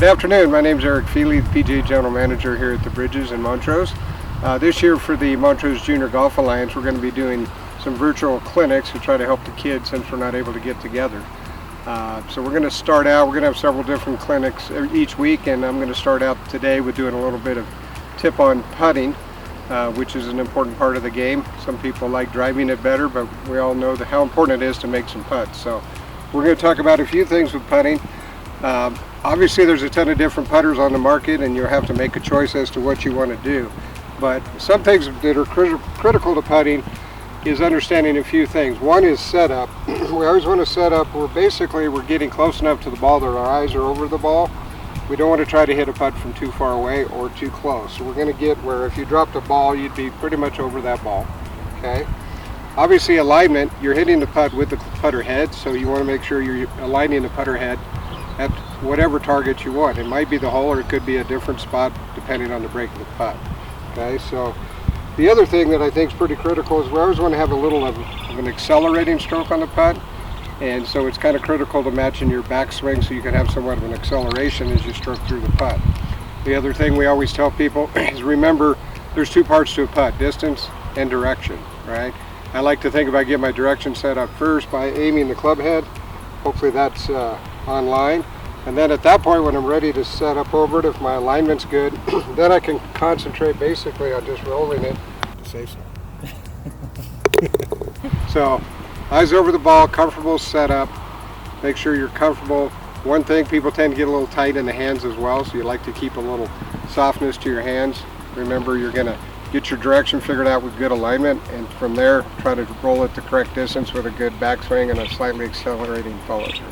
afternoon. My name is Eric Feely, the PGA General Manager here at the Bridges in Montrose. This year for the Montrose Junior Golf Alliance, we're going to be doing some virtual clinics to try to help the kids since we're not able to get together. So we're going to start out, we're going to have several different clinics each week, and I'm going to start out today with doing a little bit of tip on putting, which is an important part of the game. Some people like driving it better, but we all know how important it is to make some putts. So we're going to talk about a few things with putting. Obviously there's a ton of different putters on the market, and you'll have to make a choice as to what you want to do. But some things that are critical to putting is understanding a few things. One is setup. We always want to set up where basically we're getting close enough to the ball that our eyes are over the ball. We don't want to try to hit a putt from too far away or too close. So we're going to get where if you dropped a ball, you'd be pretty much over that ball. Okay. Obviously alignment, you're hitting the putt with the putter head, so you want to make sure you're aligning the putter head at whatever target you want. It might be the hole, or it could be a different spot depending on the break of the putt. Okay, so the other thing that I think is pretty critical is we always want to have a little of an accelerating stroke on the putt, and so it's kind of critical to match in your backswing so you can have somewhat of an acceleration as you stroke through the putt. The other thing we always tell people is remember there's two parts to a putt: distance and direction, right? I like to think about getting my direction set up first by aiming the club head. Hopefully that's online. And then at that point, when I'm ready to set up over it, if my alignment's good, then I can concentrate basically on just rolling it. Say so. So, eyes over the ball, comfortable setup. Make sure you're comfortable. One thing, people tend to get a little tight in the hands as well, so you like to keep a little softness to your hands. Remember, you're going to get your direction figured out with good alignment, and from there, try to roll it the correct distance with a good backswing and a slightly accelerating follow through.